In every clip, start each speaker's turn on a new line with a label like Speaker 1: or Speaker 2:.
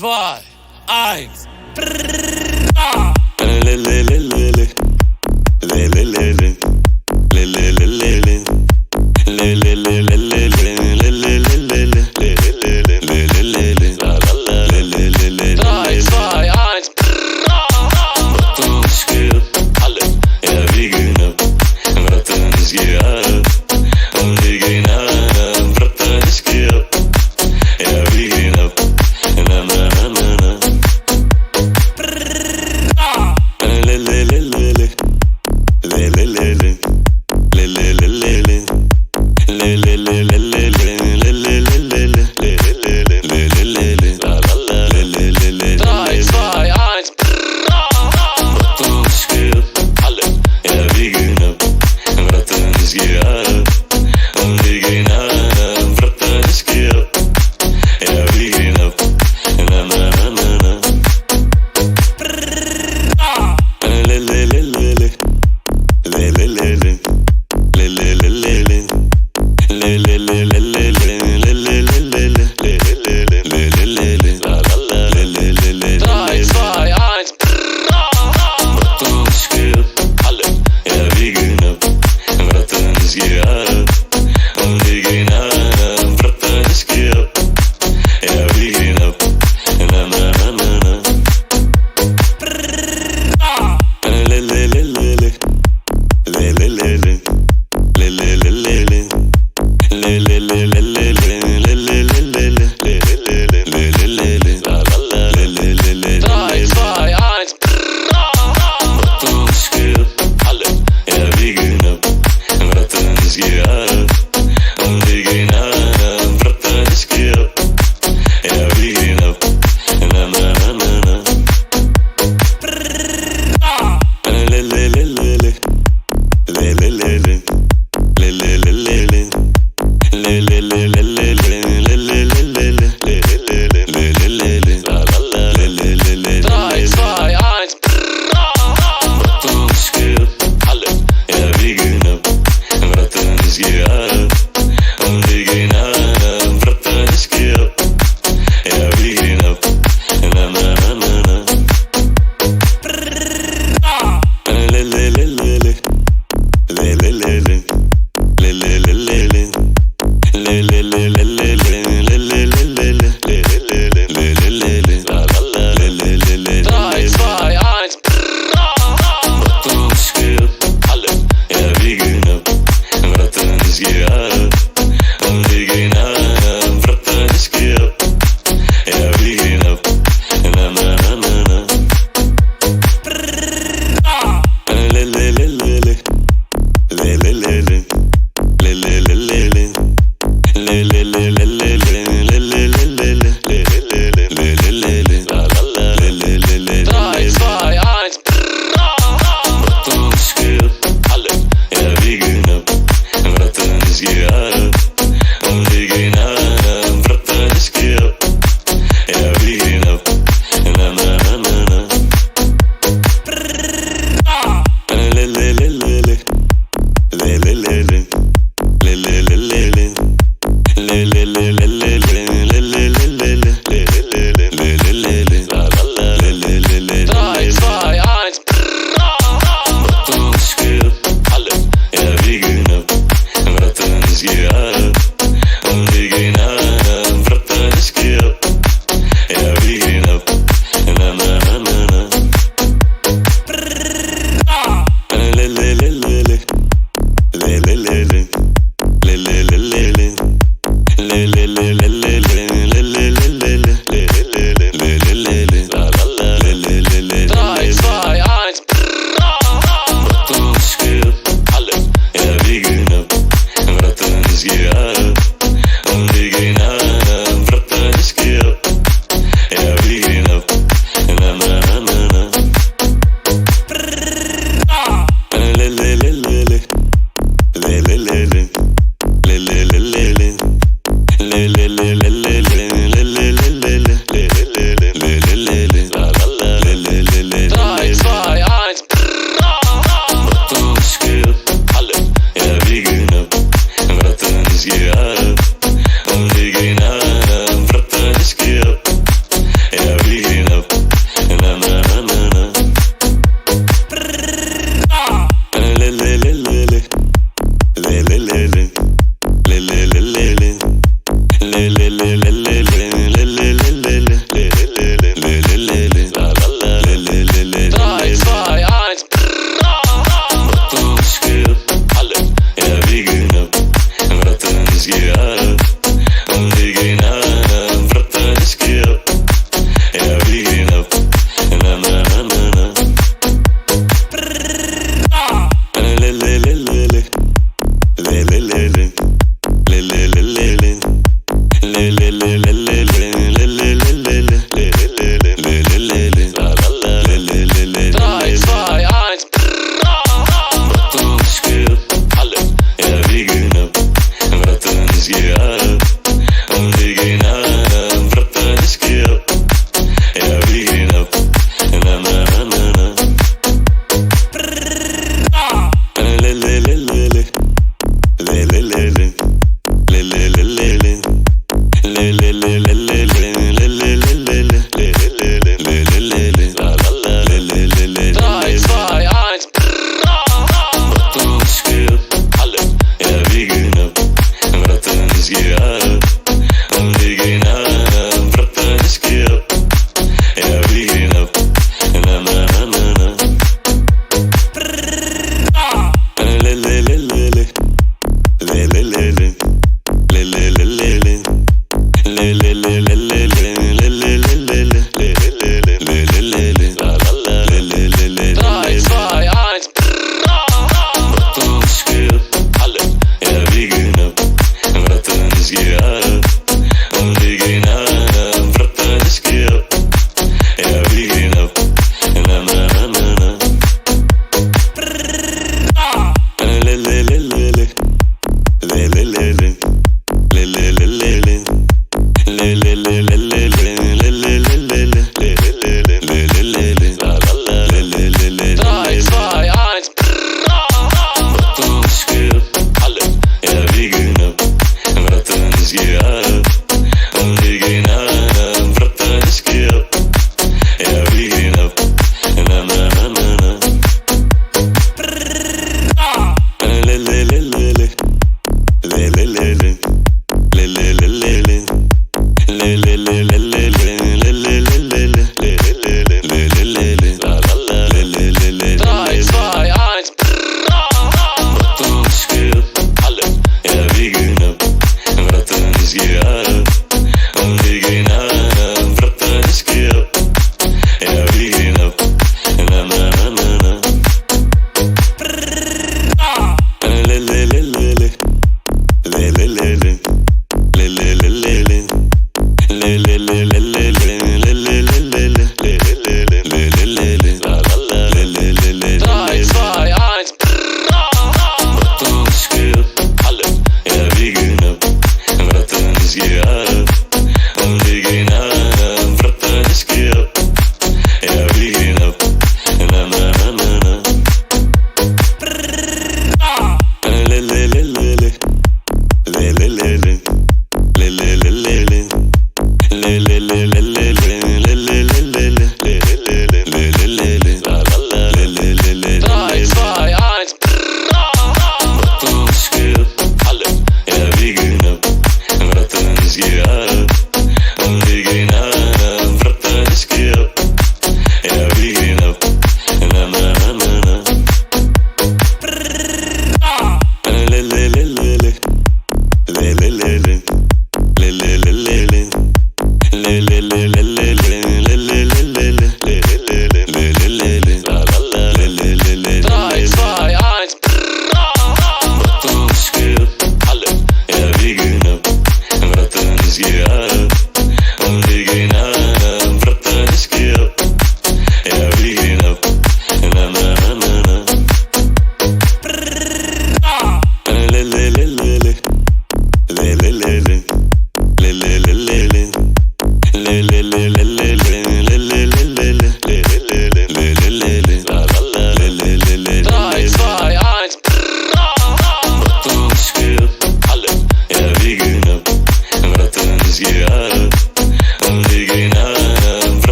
Speaker 1: 2, 1.
Speaker 2: Wir gehen
Speaker 1: Ja, wir gehen ab. Na, na, na, na, na. Le, le, le, le, le. Le, le, le, le. Le, le, le, le, le. Le, le, le, le, le, le. Le, le, le, le, le. Le, le, le, le, le, le, le. La, la, la. Le, le, le, le, le.
Speaker 2: 3, 2, 1.
Speaker 1: Bratten, ich geh ab. Alle. Ja, wir gehen ab. Bratten, ich geh ab. Und wir gehen ab. Bratten, ich geh ab. Ja, wir gehen ab. Na, na.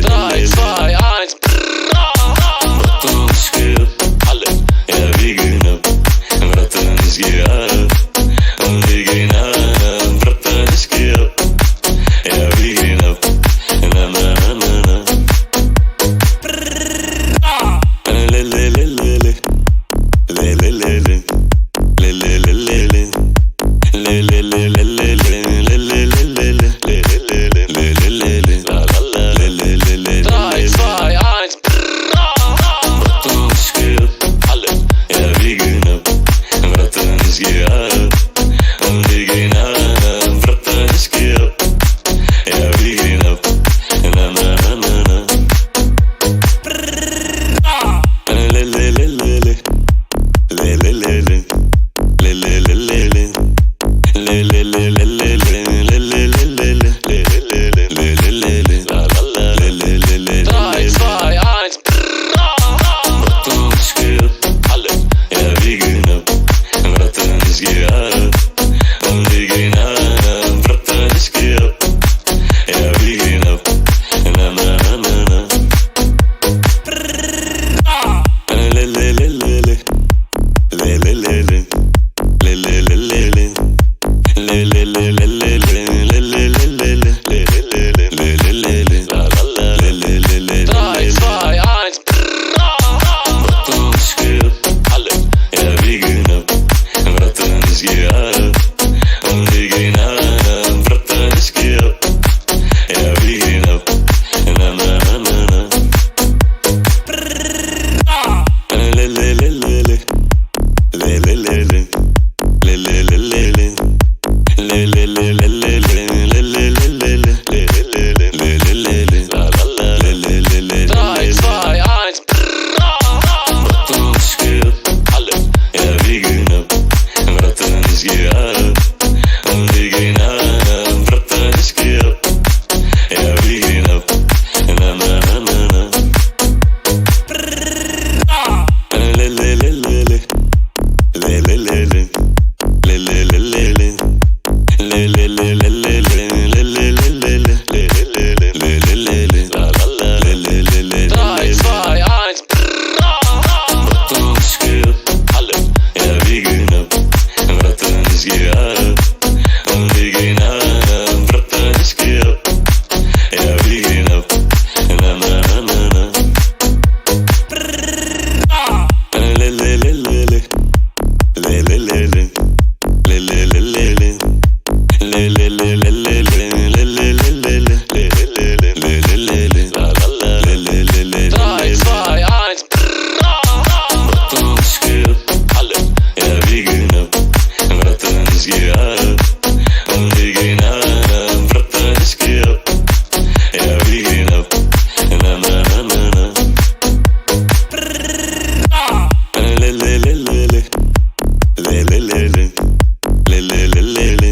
Speaker 1: 3, 2, 1. Bratan, ich geh ab. Alle, ja, wir gehen ab. Bratan, ich geh ab. Und wir gehen ab. Bratan, ich geh ab. Ja, wir gehen ab. Na, na, na, na, na. Le, le, le, le, le. Le, le, le, le. Le, le, le, le, le. Le, le, le, le, le, le. Le, le, le, le, le. Le, le, le, le. Le, le, le, le. La, la, la. Le, le, le, le. 3, 2, 1. Bratan, ich geh ab. Alle, ja, wir gehen ab. Bratan, ich geh ab. Und wir gehen ab. Bratan, ich geh ab. Ja, wir gehen ab. Na, na, na, na, na. Le, le, le, le, le. Le, le, le, le. Le, le, le, le, le. Le, le, le, le, le, le. Le, le, le, le, le. Le, le, le, le. Le, le, le, le. La, la, la. Le, le, le, le. 3, 2, 1. Bratan, ich geh ab. Alle, ja, wir gehen ab. Bratan, ich geh ab. Und wir gehen ab. Bratan, ich geh ab. Ja, wir gehen ab. Na, na, na, na, na. Le, le, le, le, le. Le, le, le, le. Le, le, le, le, le. Le, le, le, le, le, le. Le, le, le, le, le. Le, le, le, le. Le, le, le, le. La, la, la. Le, le, le, le. 3, 2, 1. Bratan, ich geh ab. Alle, ja, wir gehen ab. Bratan, ich geh ab. Und wir gehen ab. Bratan, ich geh ab. Ja, wir gehen ab. Na, na, na, na, na. Le, le, le, le, le. Le, le, le, le. Le, le, le, le, le. Le, le, le, le, le, le. Le, le, le, le, le. Le, le, le, le. Le, le, le, le. La, la, la. Le, le, le, le. 3, 2, 1. Bratan, ich geh ab. Alle, ja, wir gehen ab. Bratan, ich geh ab. Und wir gehen ab. Bratan, ich geh ab. Ja, wir gehen ab. Na, na, na, na, na. Le, le, le, le, le. Le, le, le, le. Le, le, le, le, le. Le, le, le, le, le, le. Le, le, le, le, le. Le, le, le, le. Le, le, le, le. La, la, la. Le, le, le, le. 3, 2, 1. Bratan, ich geh ab. Alle, ja, wir gehen ab. Bratan, ich geh ab. Und wir gehen ab. Bratan, ich geh ab. Ja, wir gehen ab. Na, na, na, na, na. Le, le, le, le, le. Le, le, le, le. Le, le, le, le, le. Le, le, le, le, le, le. Le, le, le, le, le. Le, le, le, le. Le, le, le, le. La, la, la. Le, le, le, le. 3, 2, 1. Bratan, ich geh ab. Alle, ja, wir gehen ab. Bratan, ich geh ab. Und wir gehen ab. Bratan, ich geh ab. Ja, wir gehen ab. Na, na, na, na, na. Le, le, le, le, le. Le, le, le, le. Le, le, le, le, le.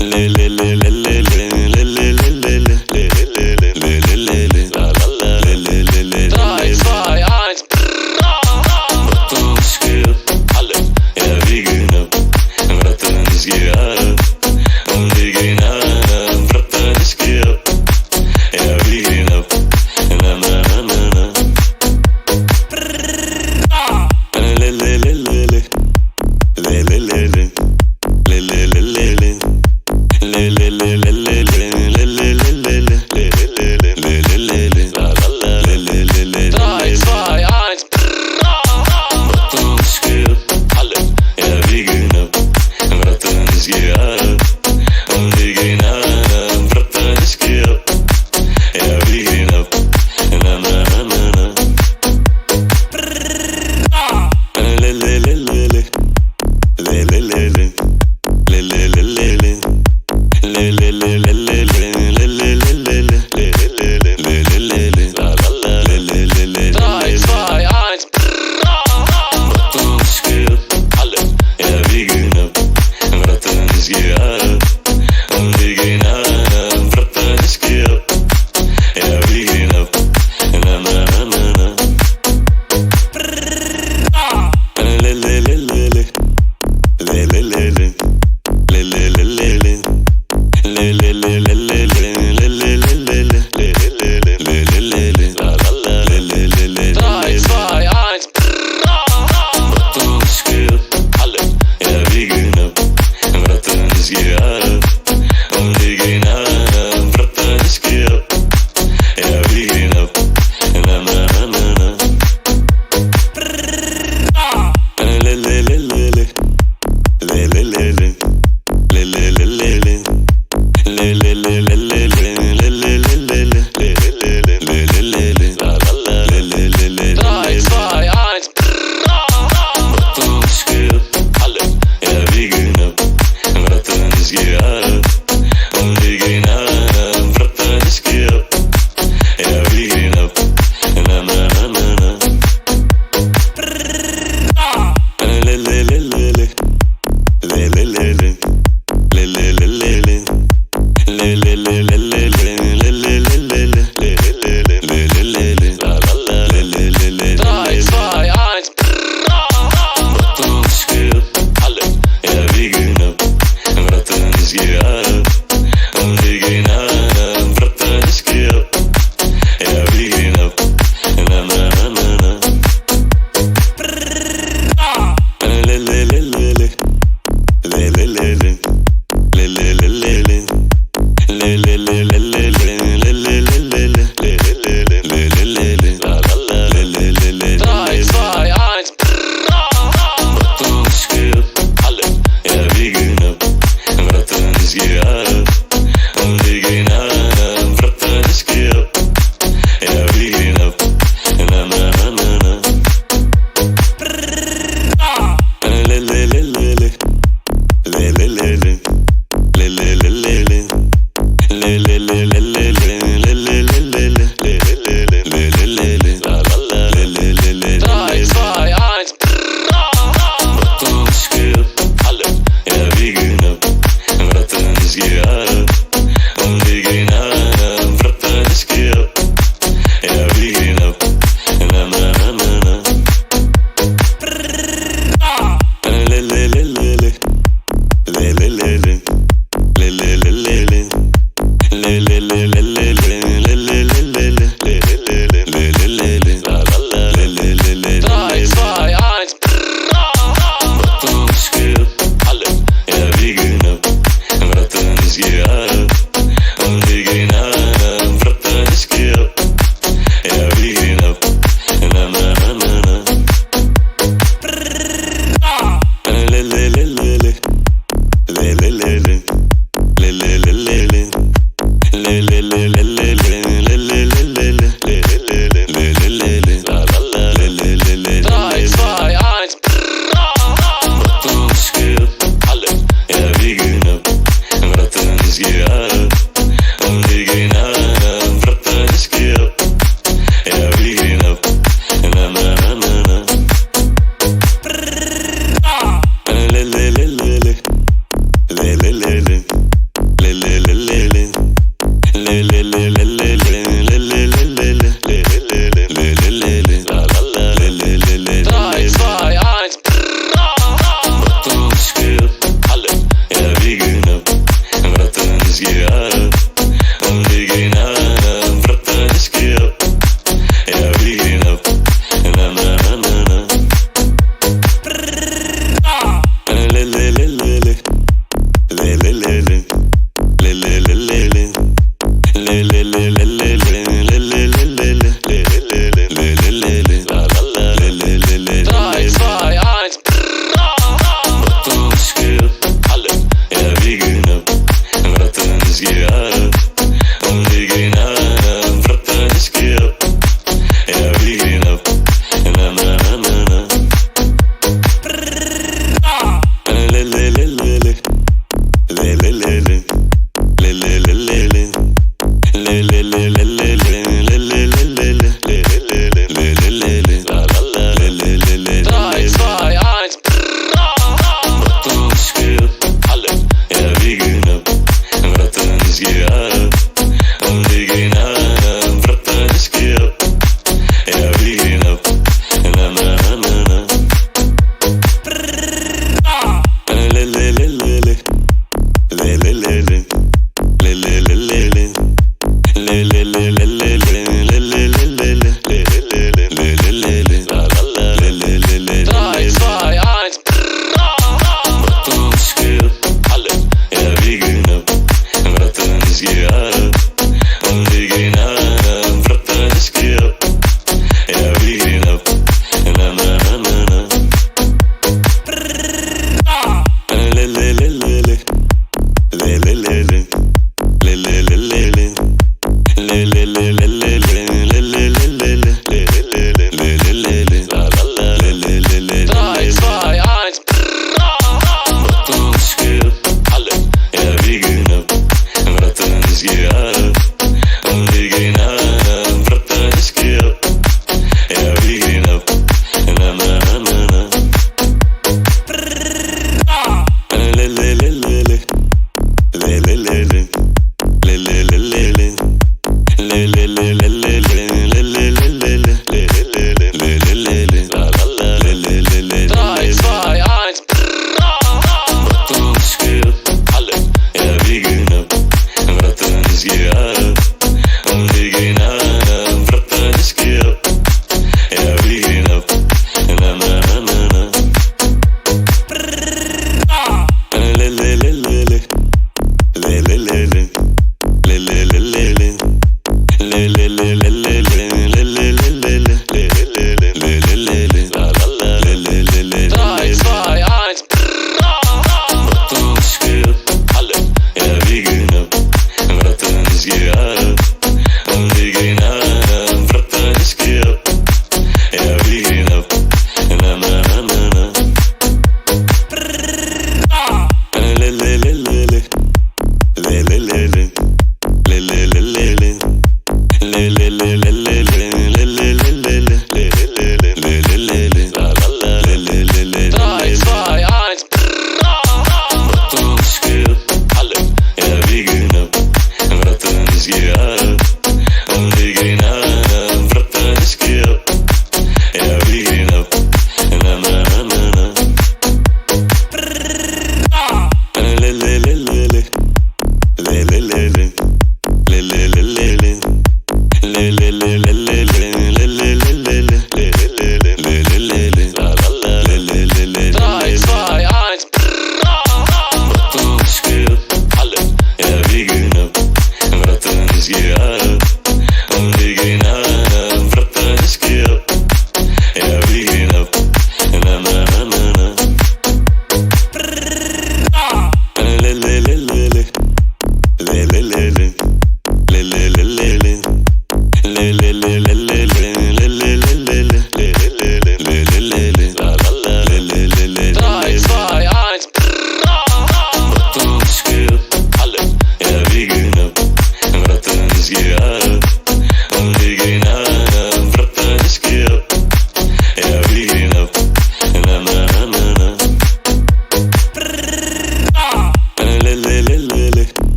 Speaker 1: Le, le, le, le, le, le. Le, le, le, le, le. Le, le, le, le. Le, le, le, le. La, la, la. Le, le, le, le. 3, 2, 1. Bratan, ich geh ab. Alle, ja, wir gehen ab. Bratan, ich geh wir gehen ab. Bratan, ich geh ab. Und wir gehen ab. Bratan, ich geh ab. Ja, wir gehen ab. Na, na, na, na, na. Le, le, le, le, le. Le, le, le, le. Le, le, le, le, le. Le, le, le, le, le, le. Le, le, le, le, le. Le, le, le, le. Le, le, le, le. La, la, la. Le, le, le, le. 3, 2, 1. Bratan, ich geh ab. Alle. Ja, wir gehen ab.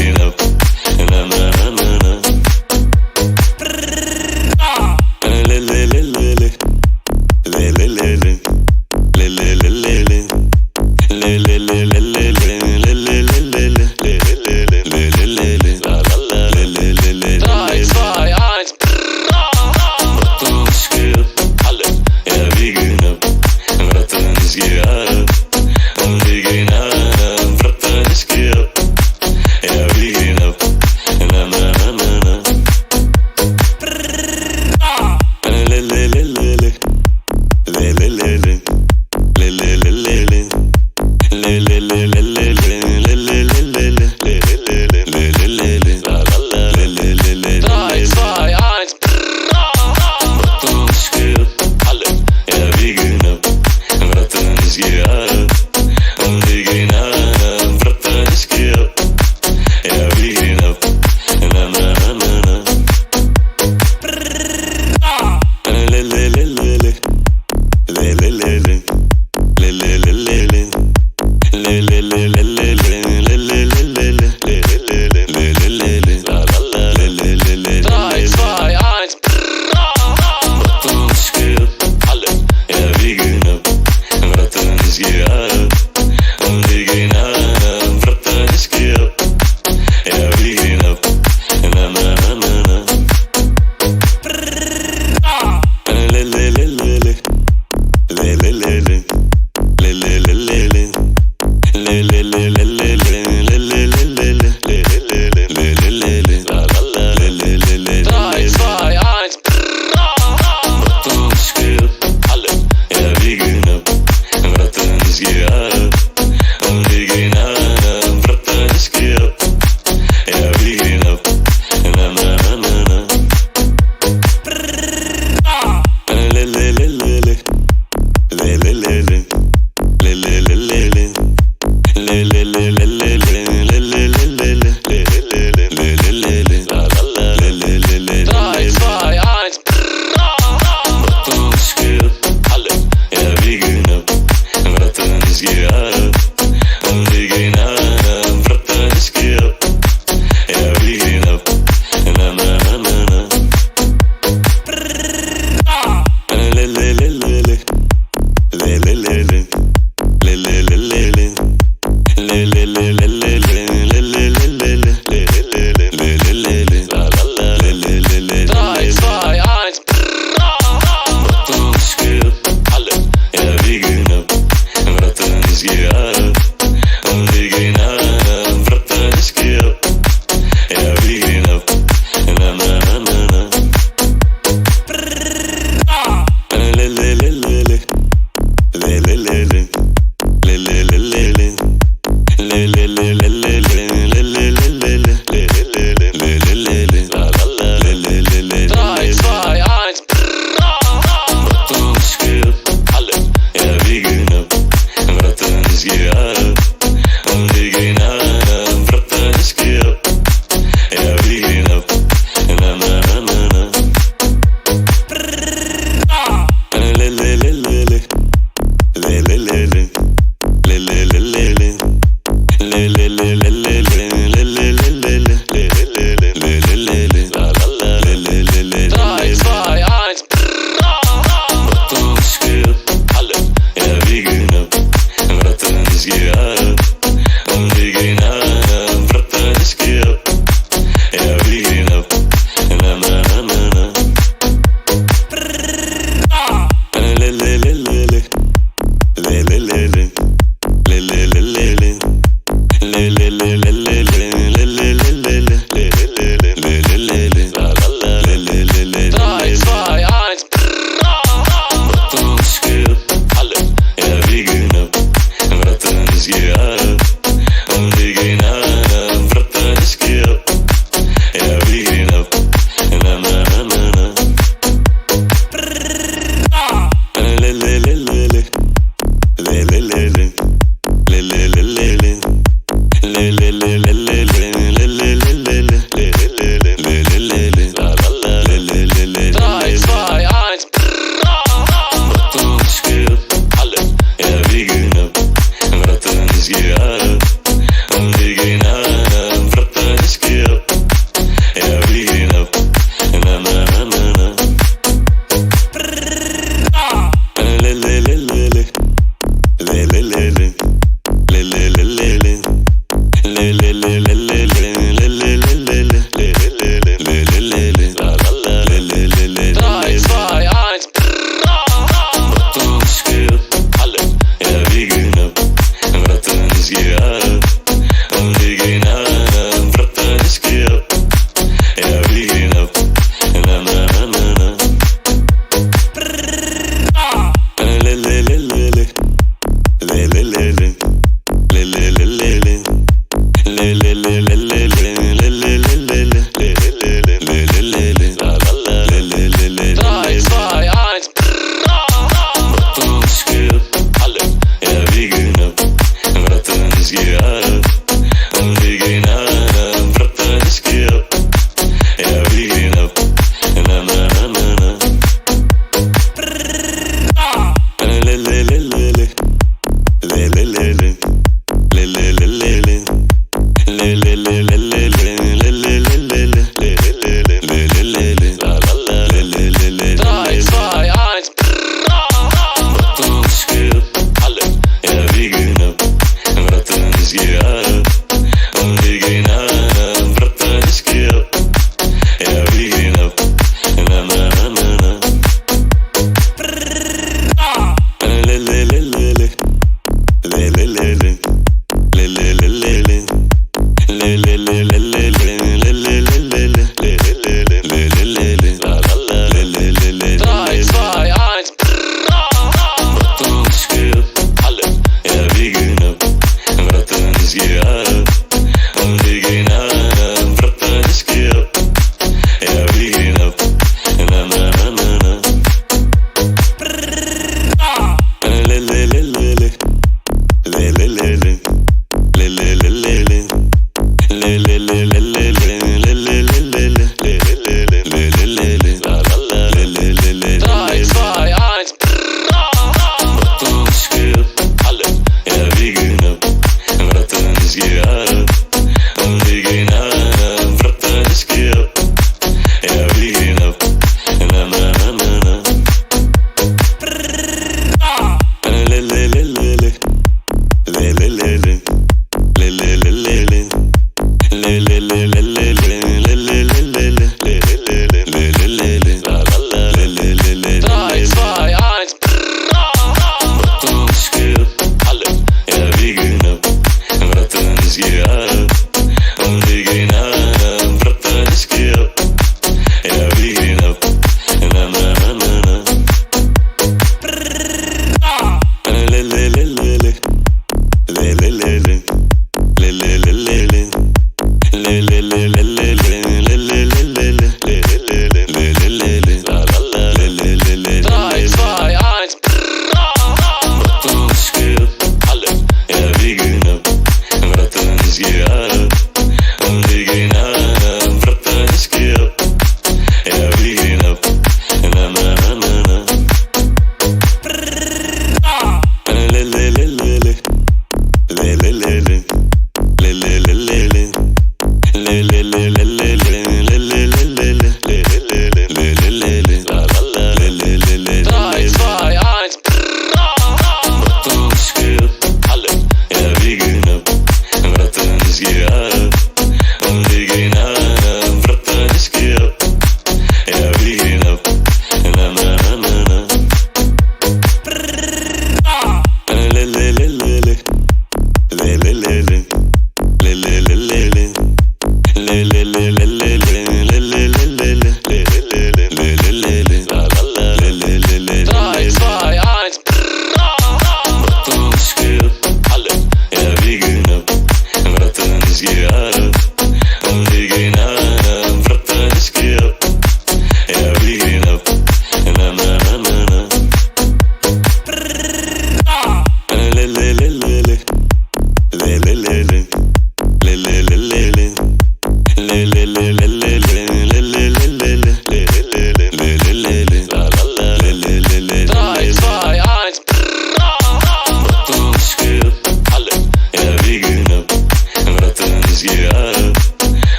Speaker 1: green up. Na na na na na. Le le le le le. Le le le le. Le le le le le. Le le le le le le. Le le le le le. Le le le le. Le le le. La la la. Le le le le.
Speaker 2: 3, 2, 1.
Speaker 1: Brattan, ich geh ab. Alle. Ja, wir gehen ab. Brattan, ich geh ab. Wir gehen ab. Brattan, ich geh ab. Ja, wir gehen ab. Na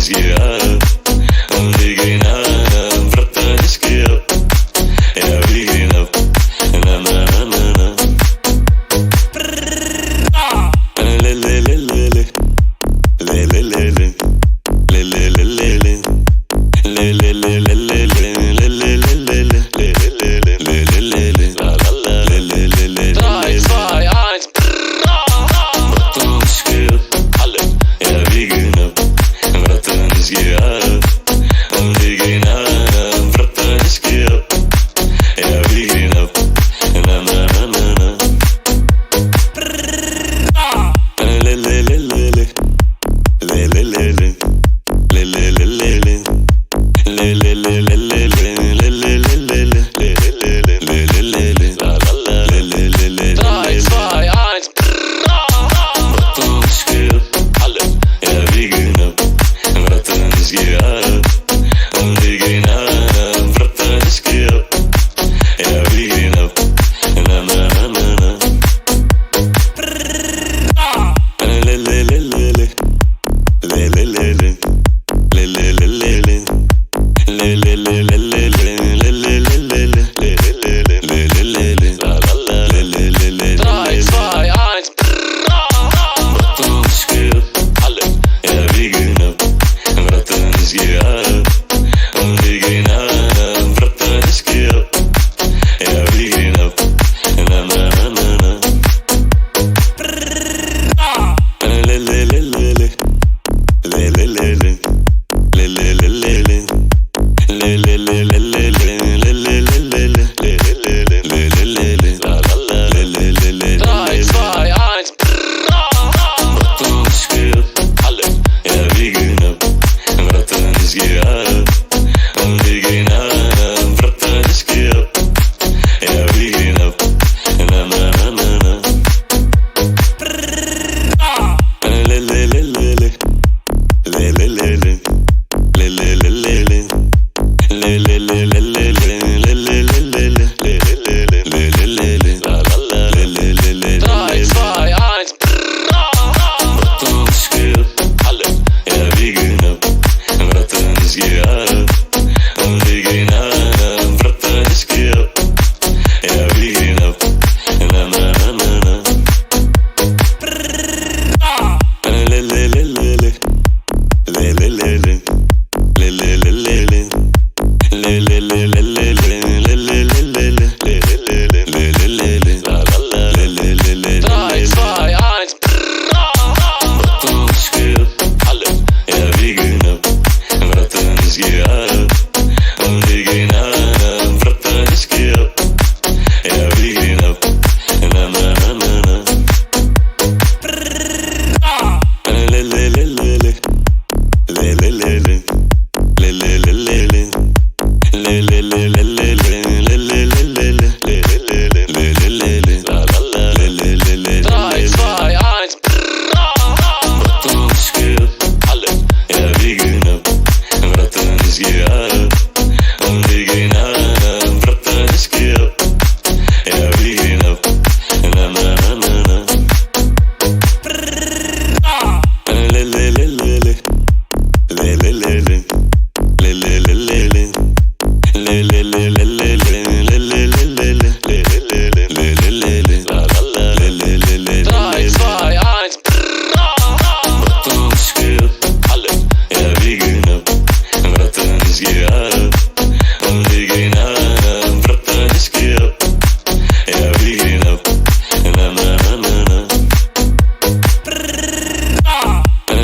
Speaker 1: geh ab. Und wir gehen ab, Bratan, ich geh ab. Ja, wir gehen ab. Na, na, na, na, na. Le, le, le, le, le. Le, le, le, le. Le, le, le, le, le. Le, le, le, le, le, le. Le, le, le, le, le. Le, le, le, le. Le, le, le, le. La, la, la. Le, le, le, le.
Speaker 2: 3, 2, 1.
Speaker 1: Bratan, ich geh ab. Alle. Ja, wir gehen ab. Bratan, ich geh ab. Und wir gehen ab. Bratan, ich geh ab. Ja, wir gehen ab. Na, na, na, na, na. Le, le, le, le, le. Le, le, le, le. Le, le, le, le, le. Le, le, le, le, le, le. Le, le, le, le, le. Le, le, le, le. Le, le, le, le. La, la, la. Le, le, le, le.
Speaker 2: 3, 2, 1.
Speaker 1: Bratan, ich geh ab. Alle. Ja, wir gehen ab. Bratan, ich geh ab. Und wir gehen ab. Bratan, ich geh ab. Ja, wir gehen ab. Na, na, na, na, na. Le, le, le, le, le. Le, le, le, le. Le, le, le, le, le. Le, le, le, le, le, le. Le, le, le, le, le. Le, le, le, le. Le, le, le, le. La, la, la. Le, le, le, le.
Speaker 2: 3, 2, 1.
Speaker 1: Bratan, ich geh ab. Alle. Ja, wir gehen ab. Bratan, ich geh ab. Und wir gehen ab. Bratan, ich geh ab. Ja, wir gehen ab. Na, na, na, na, na. Le, le, le, le, le. Le, le, le, le. Le, le, le, le, le. Le, le, le, le, le, le. Le, le, le, le, le. Le, le, le, le. Le, le, le, le. La, la, la. Le, le, le, le.
Speaker 2: 3, 2, 1.
Speaker 1: Bratan, ich geh ab. Alle. Ja, wir gehen ab. Bratan, ich geh ab. Und wir gehen ab. Bratan, ich geh ab. Ja, wir gehen ab. Na, na, na, na, na. Le, le, le, le, le. Le, le, le, le. Le, le, le, le, le. Le, le, le, le, le, le. Le, le, le, le, le. Le, le, le, le. Le, le, le, le. La, la, la. Le, le, le, le.
Speaker 2: 3, 2, 1.
Speaker 1: Bratan, ich geh ab. Alle. Ja, wir gehen ab. Bratan, ich geh ab. Und wir gehen ab. Bratan, ich geh ab. Ja, wir gehen ab. Na, na, na, na, na. Le, le, le, le, le. Le, le, le, le. Le, le, le, le, le. Le, le, le, le, le, le. Le, le, le, le, le. Le, le, le, le. Le, le, le, le. La, la, la. Le, le, le, le.
Speaker 2: 3, 2, 1.
Speaker 1: Bratan, ich geh ab. Alle. Ja, wir gehen ab. Bratan, ich geh ab. Und wir gehen ab. Bratan, ich geh ab. Ja, wir gehen ab. Na, na, na, na, na. Le, le, le, le, le. Le, le, le, le. Le, le, le, le, le. Le, le, le, le, le, le. Le, le, le, le, le. Le, le, le, le. Le, le, le, le. La, la, la. Le, le, le, le.
Speaker 2: 3, 2, 1.
Speaker 1: Bratan, ich geh ab. Alle. Ja, wir gehen ab. Bratan, ich geh ab. Und wir gehen ab. Bratan, ich geh ab. Ja, wir gehen ab. Na, na, na, na, na. Le, le, le, le, le. Le, le, le, le. Le, le, le, le, le. Le, le, le, le, le, le. Le, le, le, le, le. Le, le, le, le. Le, le, le, le. La, la, la. Le, le, le, le.
Speaker 2: 3, 2, 1.
Speaker 1: Bratan, ich geh ab. Alle. Ja, wir gehen ab. Bratan, ich geh ab. Und wir gehen ab. Bratan, ich geh ab. Ja, wir gehen ab. Na, na, na, na, na.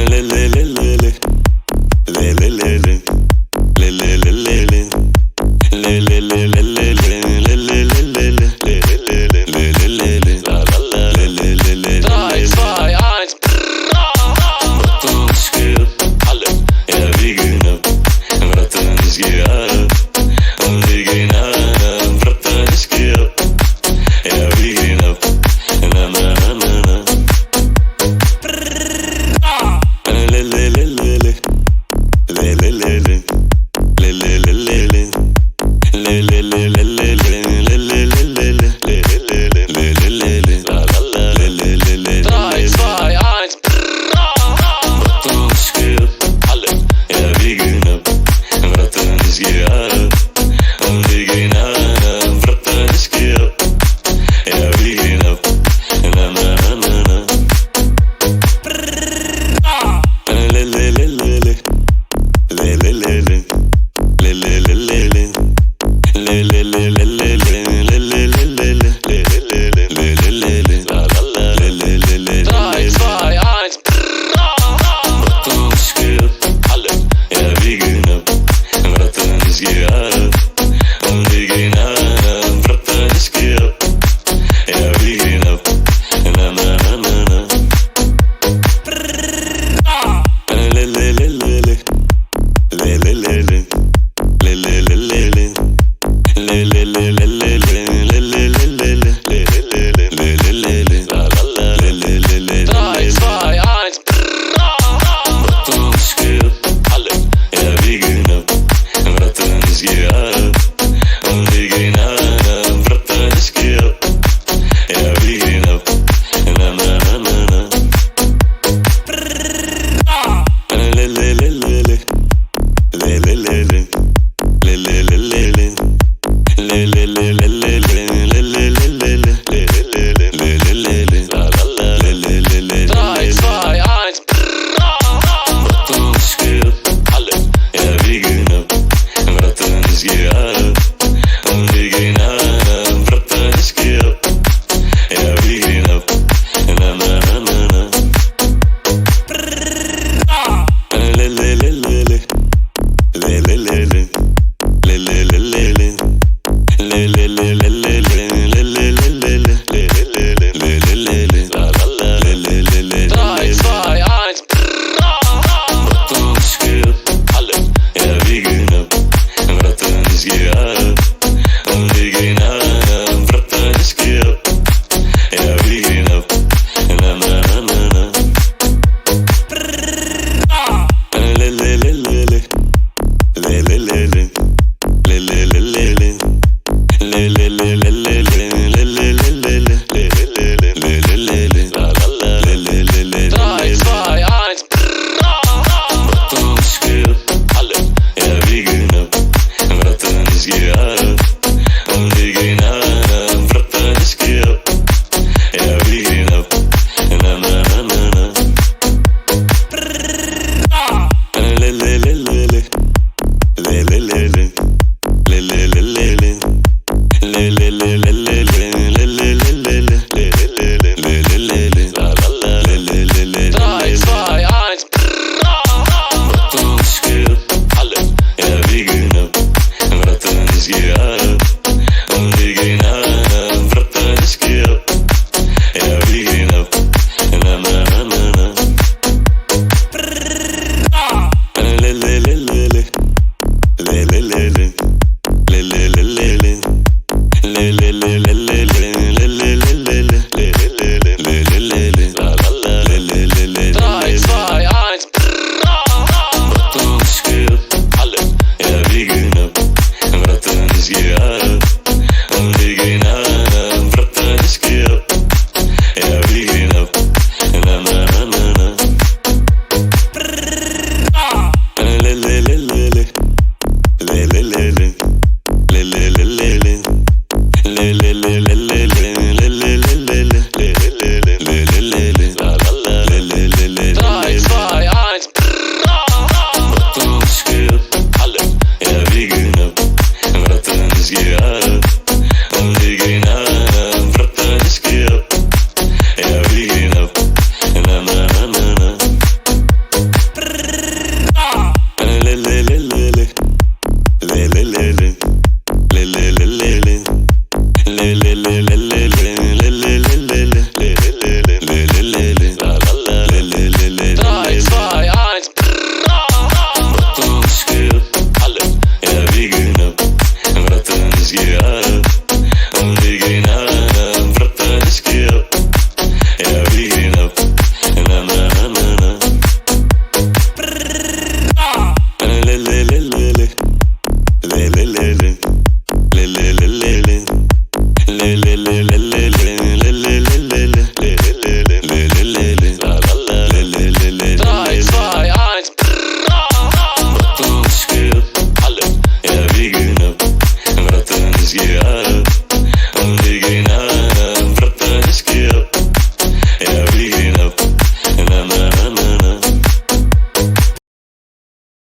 Speaker 1: Le, le, le, le, le. Le, le, le, le.